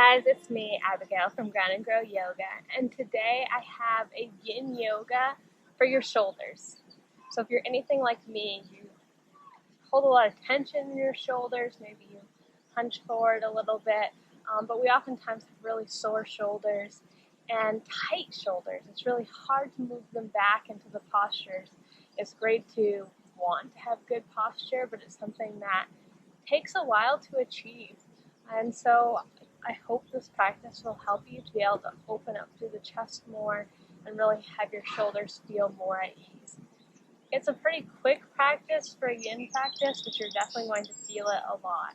guys, it's me, Abigail from Ground and Grow Yoga, and today I have a Yin Yoga for your shoulders. So if you're anything like me, you hold a lot of tension in your shoulders, maybe you hunch forward a little bit, but we oftentimes have really sore shoulders and tight shoulders. It's really hard to move them back into the postures. It's great to want to have good posture, but it's something that takes a while to achieve. And so I hope this practice will help you to be able to open up through the chest more and really have your shoulders feel more at ease. It's a pretty quick practice for a yin practice, but you're definitely going to feel it a lot.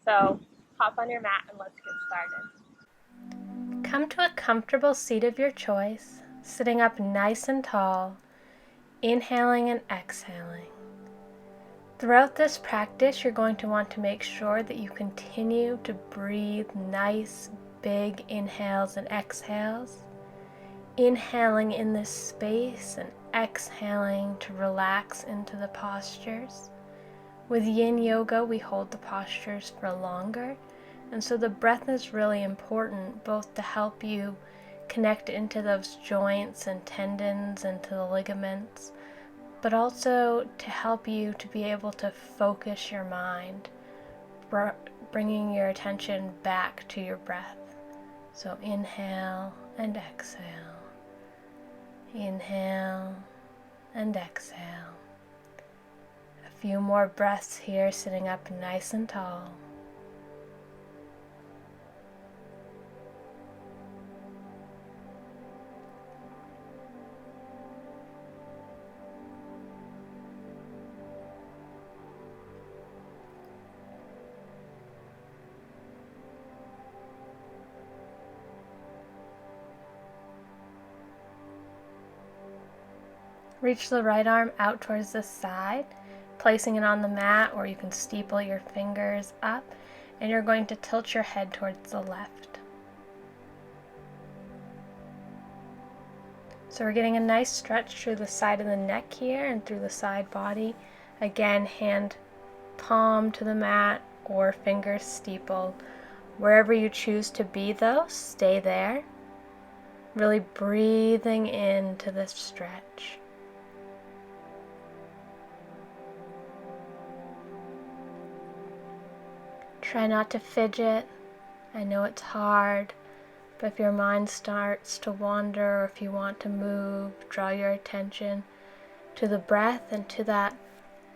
So hop on your mat and let's get started. Come to a comfortable seat of your choice, sitting up nice and tall, inhaling and exhaling. Throughout this practice, you're going to want to make sure that you continue to breathe nice, big inhales and exhales. Inhaling in this space and exhaling to relax into the postures. With Yin Yoga, we hold the postures for longer, and so the breath is really important, both to help you connect into those joints and tendons and to the ligaments, but also to help you to be able to focus your mind, bringing your attention back to your breath. So inhale and exhale. Inhale and exhale. A few more breaths here, sitting up nice and tall. Reach the right arm out towards the side, placing it on the mat, or you can steeple your fingers up, and you're going to tilt your head towards the left. So we're getting a nice stretch through the side of the neck here and through the side body. Again, hand palm to the mat or fingers steepled. Wherever you choose to be though, stay there. Really breathing into this stretch. Try not to fidget. I know it's hard, but if your mind starts to wander or if you want to move, draw your attention to the breath and to that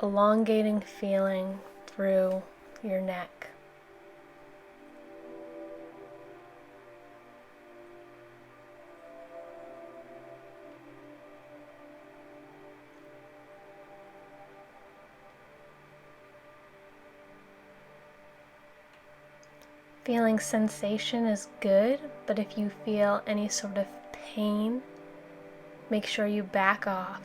elongating feeling through your neck. Feeling sensation is good, but if you feel any sort of pain, make sure you back off.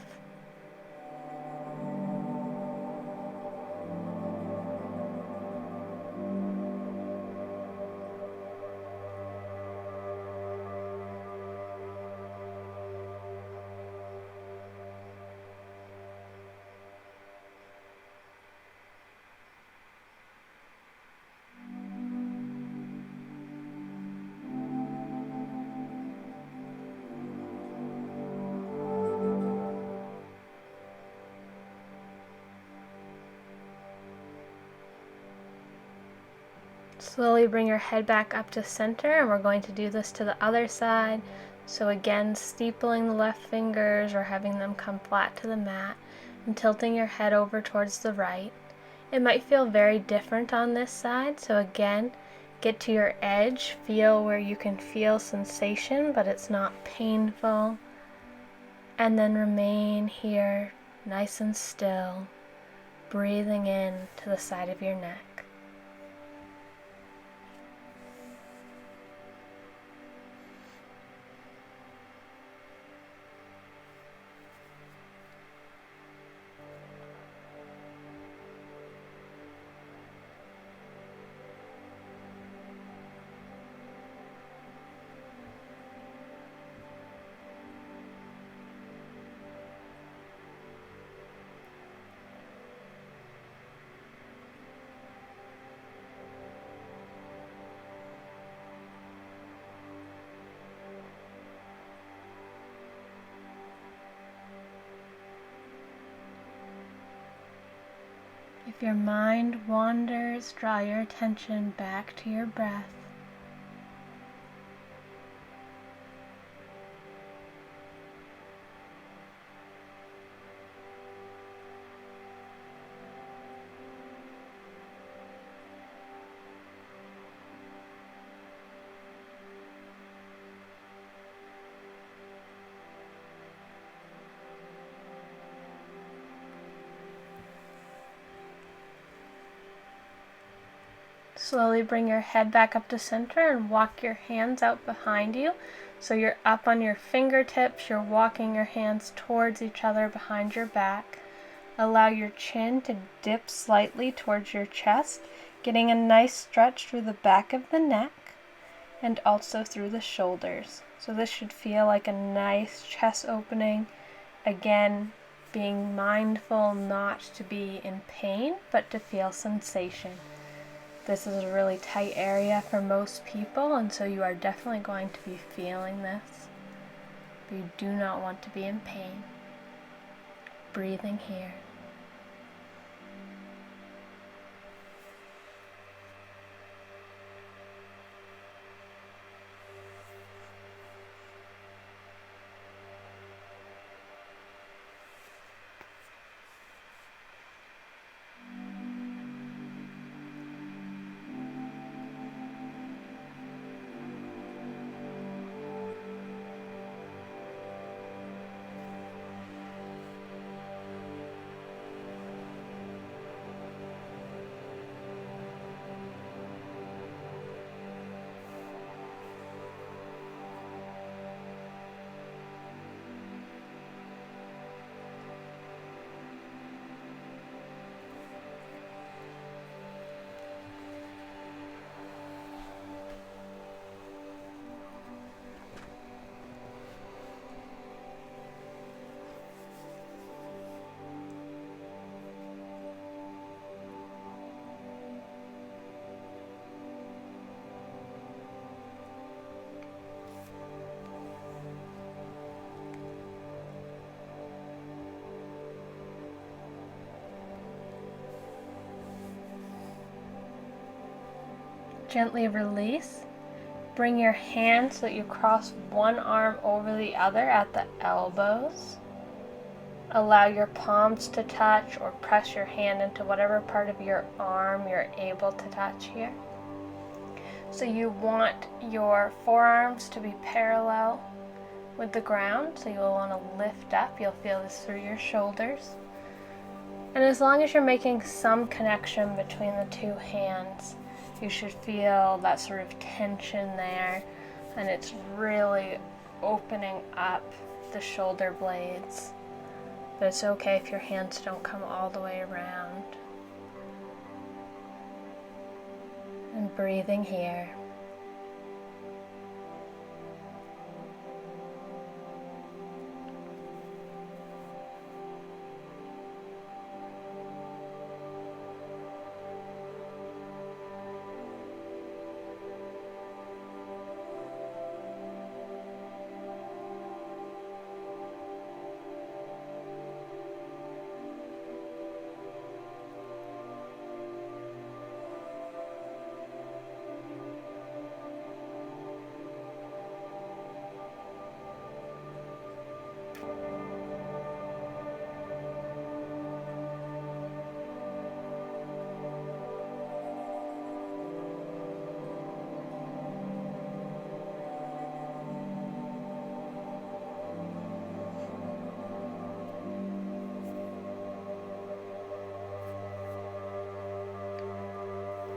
Slowly bring your head back up to center, and we're going to do this to the other side. So again, steepling the left fingers or having them come flat to the mat and tilting your head over towards the right. It might feel very different on this side, so again, get to your edge, feel where you can feel sensation, but it's not painful. And then remain here, nice and still, breathing in to the side of your neck. your mind wanders, draw your attention back to your breath. Slowly bring your head back up to center and walk your hands out behind you. So you're up on your fingertips, you're walking your hands towards each other behind your back. Allow your chin to dip slightly towards your chest, getting a nice stretch through the back of the neck and also through the shoulders. So this should feel like a nice chest opening. Again, being mindful not to be in pain, but to feel sensation. This is a really tight area for most people, and so you are definitely going to be feeling this. But you do not want to be in pain. Breathing here. Gently release. Bring your hand so that you cross one arm over the other at the elbows. Allow your palms to touch or press your hand into whatever part of your arm you're able to touch here. So you want your forearms to be parallel with the ground, so you'll want to lift up. You'll feel this through your shoulders. And as long as you're making some connection between the two hands, you should feel that sort of tension there, and it's really opening up the shoulder blades. But it's okay if your hands don't come all the way around. And breathing here.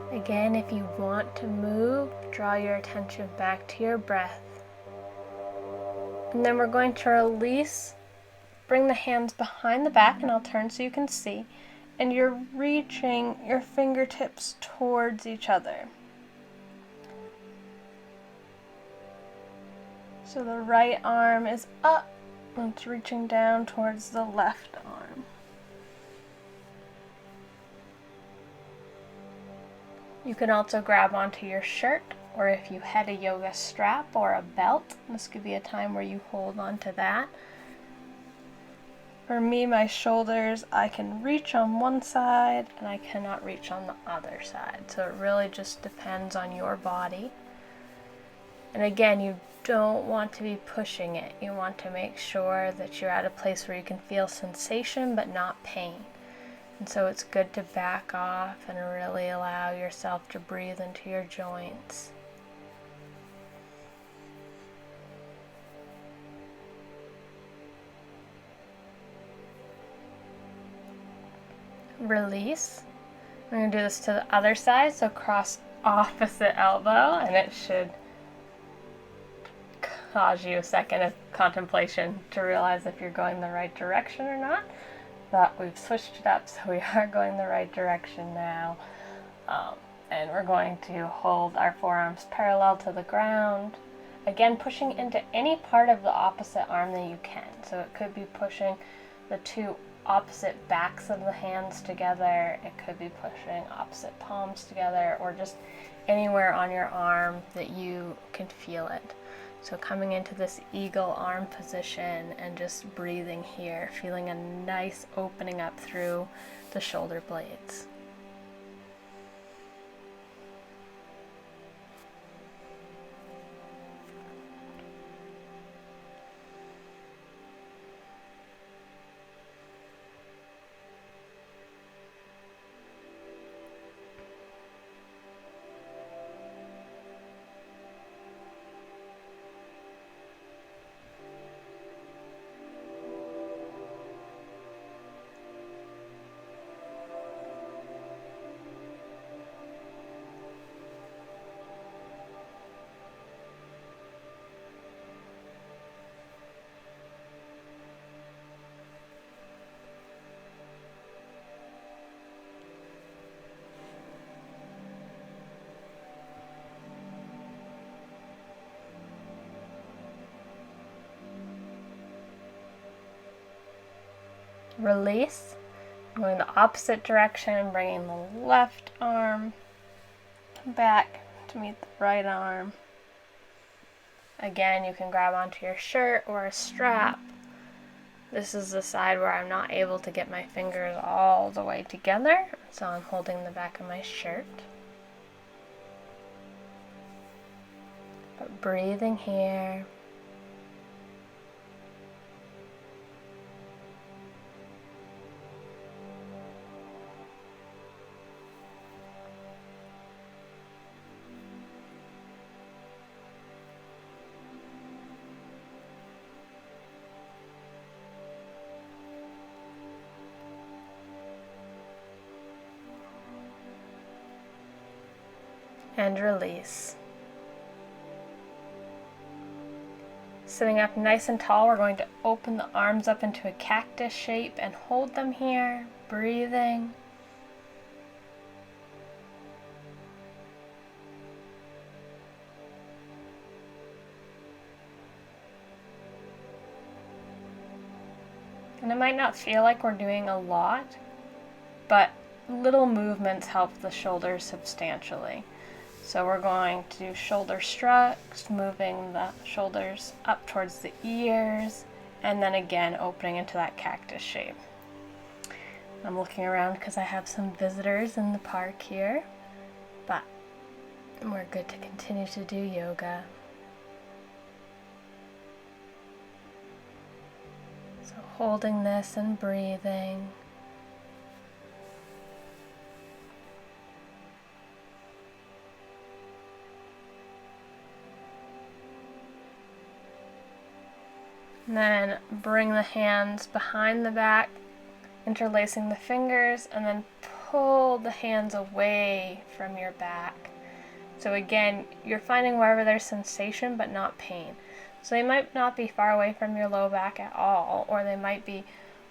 Again, if you want to move, draw your attention back to your breath. And then we're going to release, bring the hands behind the back, and I'll turn so you can see. And you're reaching your fingertips towards each other. So the right arm is up, and it's reaching down towards the left arm. You can also grab onto your shirt, or if you had a yoga strap or a belt, this could be a time where you hold onto that. For me, my shoulders, I can reach on one side and I cannot reach on the other side. So it really just depends on your body. And again, you don't want to be pushing it. You want to make sure that you're at a place where you can feel sensation but not pain. And so it's good to back off and really allow yourself to breathe into your joints. Release. I'm going to do this to the other side, so cross opposite elbow, and it should cause you a second of contemplation to realize if you're going the right direction or not. But we've switched it up, so we are going the right direction now. And we're going to hold our forearms parallel to the ground. Again, pushing into any part of the opposite arm that you can. So it could be pushing the two opposite backs of the hands together. It could be pushing opposite palms together, or just anywhere on your arm that you can feel it. So coming into this eagle arm position and just breathing here, feeling a nice opening up through the shoulder blades. Release. Going the opposite direction, bringing the left arm back to meet the right arm. Again, you can grab onto your shirt or a strap. This is the side where I'm not able to get my fingers all the way together, so I'm holding the back of my shirt. But breathing here. And release. Sitting up nice and tall, we're going to open the arms up into a cactus shape and hold them here, breathing. And it might not feel like we're doing a lot, but little movements help the shoulders substantially. So we're going to do shoulder shrugs, moving the shoulders up towards the ears, and then again opening into that cactus shape. I'm looking around because I have some visitors in the park here, but we're good to continue to do yoga. So holding this and breathing. And then bring the hands behind the back, interlacing the fingers, and then pull the hands away from your back. So again, you're finding wherever there's sensation but not pain. So they might not be far away from your low back at all, or they might be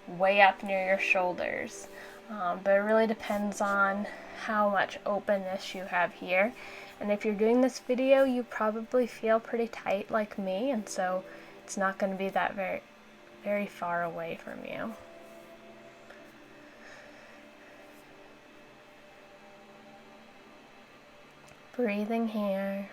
way up near your shoulders. But it really depends on how much openness you have here. And if you're doing this video, you probably feel pretty tight like me, and so it's not going to be that very far away from you. Breathing here.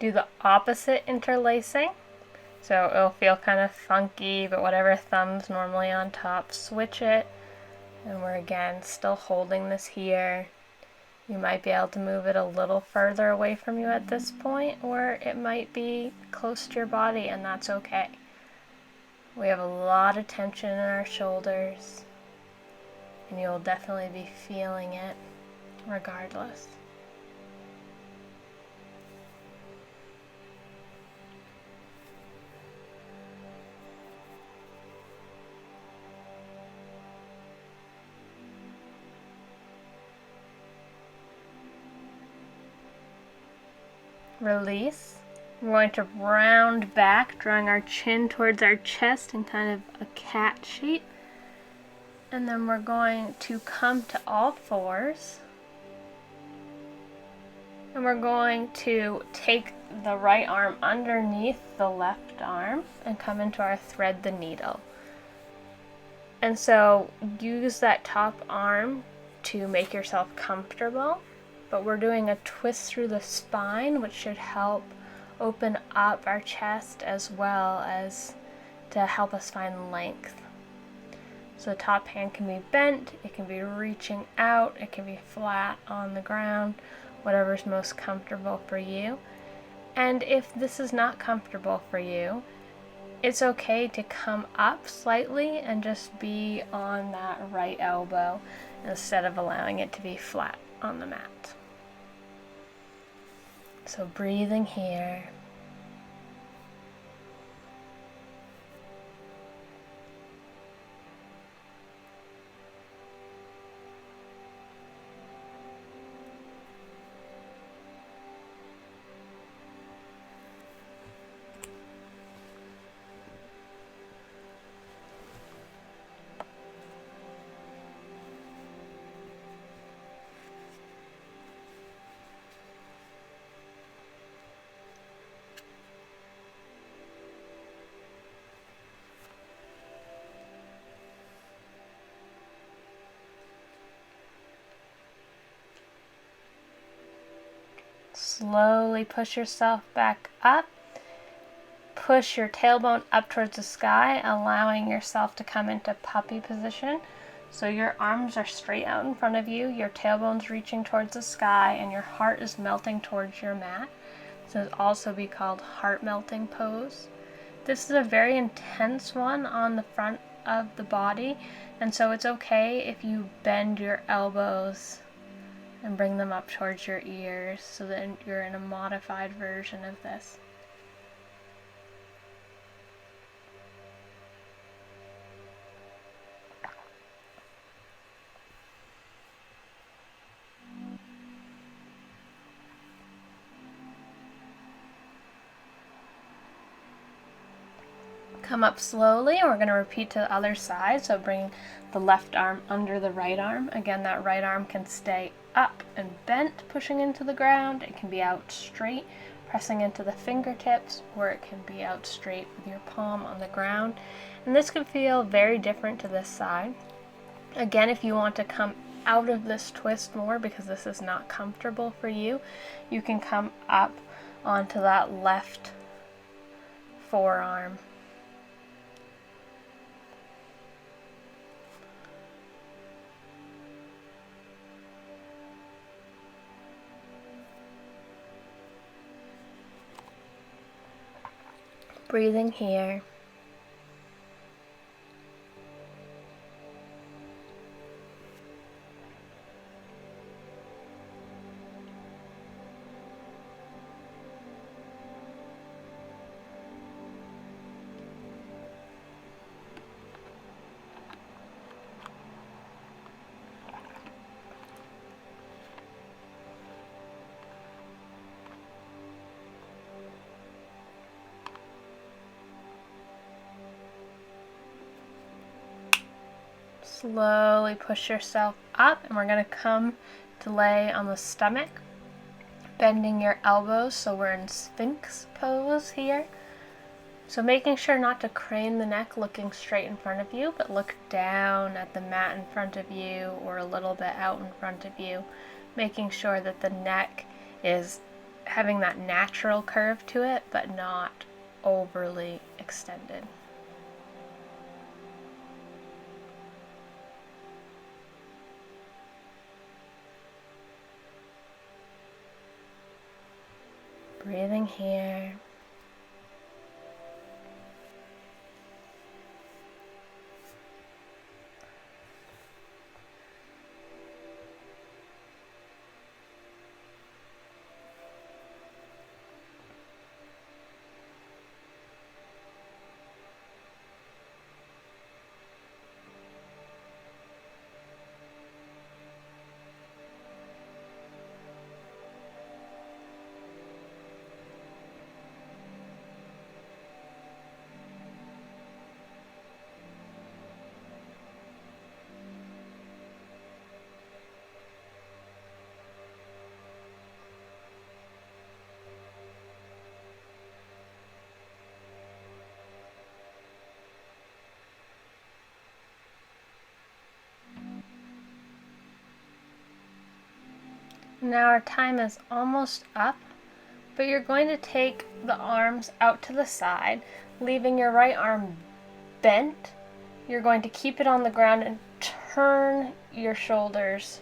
do the opposite interlacing. So it'll feel kind of funky, but whatever thumb's normally on top, switch it. And we're again still holding this here. You might be able to move it a little further away from you at this point, or it might be close to your body, and that's okay. We have a lot of tension in our shoulders, and you'll definitely be feeling it regardless. Release. We're going to round back, drawing our chin towards our chest in kind of a cat shape. And then we're going to come to all fours. And we're going to take the right arm underneath the left arm and come into our thread the needle. And so use that top arm to make yourself comfortable. But we're doing a twist through the spine, which should help open up our chest as well as to help us find length. So the top hand can be bent, it can be reaching out, it can be flat on the ground, whatever's most comfortable for you. And if this is not comfortable for you, it's okay to come up slightly and just be on that right elbow instead of allowing it to be flat on the mat. So breathing here. Slowly push yourself back up. Push your tailbone up towards the sky, allowing yourself to come into puppy position. So your arms are straight out in front of you, your tailbone's reaching towards the sky, and your heart is melting towards your mat. This will also be called heart melting pose. This is a very intense one on the front of the body, and so it's okay if you bend your elbows and bring them up towards your ears so that you're in a modified version of this. Come up slowly, and we're going to repeat to the other side. So bring the left arm under the right arm. Again, that right arm can stay up and bent, pushing into the ground. It can be out straight, pressing into the fingertips, or it can be out straight with your palm on the ground. And this can feel very different to this side. Again, if you want to come out of this twist more because this is not comfortable for you, you can come up onto that left forearm. Breathing here. Slowly push yourself up, and we're going to come to lay on the stomach, bending your elbows so we're in Sphinx pose here. So making sure not to crane the neck looking straight in front of you, but look down at the mat in front of you or a little bit out in front of you, making sure that the neck is having that natural curve to it, but not overly extended. Breathing here. Now our time is almost up, but you're going to take the arms out to the side, leaving your right arm bent. You're going to keep it on the ground and turn your shoulders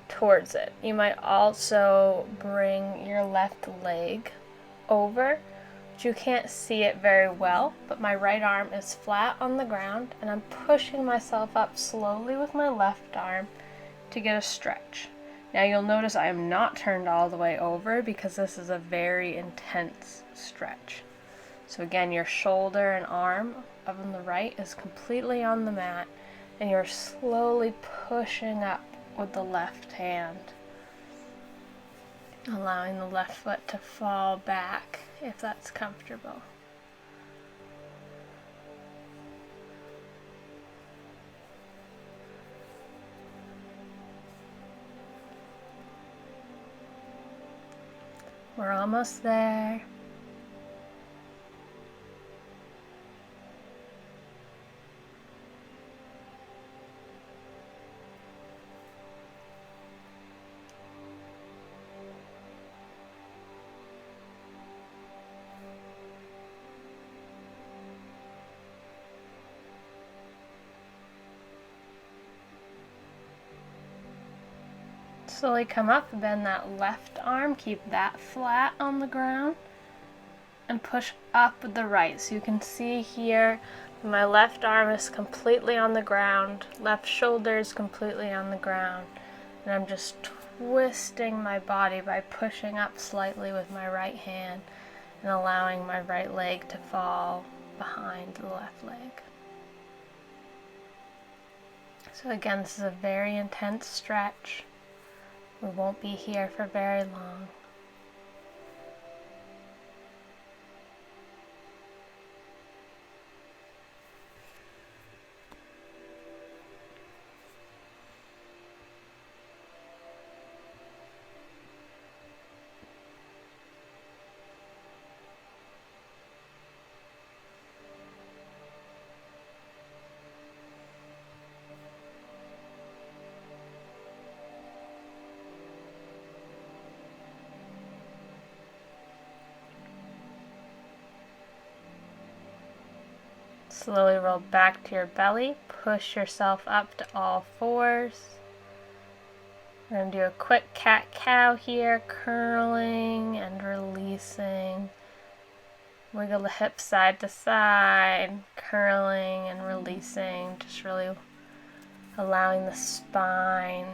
towards it. You might also bring your left leg over, but you can't see it very well, but my right arm is flat on the ground and I'm pushing myself up slowly with my left arm to get a stretch. Now you'll notice I am not turned all the way over because this is a very intense stretch. So again, your shoulder and arm on the right is completely on the mat and you're slowly pushing up with the left hand, allowing the left foot to fall back if that's comfortable. We're almost there. Slowly come up, bend that left arm, keep that flat on the ground, and push up with the right. So you can see here, my left arm is completely on the ground, left shoulder is completely on the ground, and I'm just twisting my body by pushing up slightly with my right hand and allowing my right leg to fall behind the left leg. So again, this is a very intense stretch. We won't be here for very long. Slowly roll back to your belly, push yourself up to all fours. We're going to do a quick cat-cow here, curling and releasing. Wiggle the hips side to side, curling and releasing, just really allowing the spine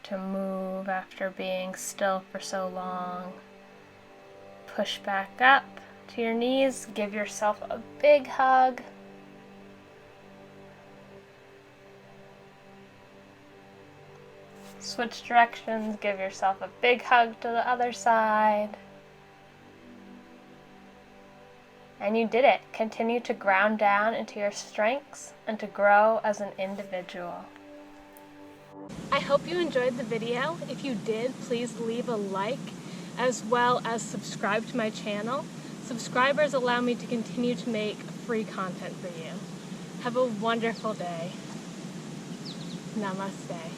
to move after being still for so long. Push back up to your knees, give yourself a big hug. Switch directions, give yourself a big hug to the other side. And you did it. Continue to ground down into your strengths and to grow as an individual. I hope you enjoyed the video. If you did, please leave a like as well as subscribe to my channel. Subscribers allow me to continue to make free content for you. Have a wonderful day. Namaste.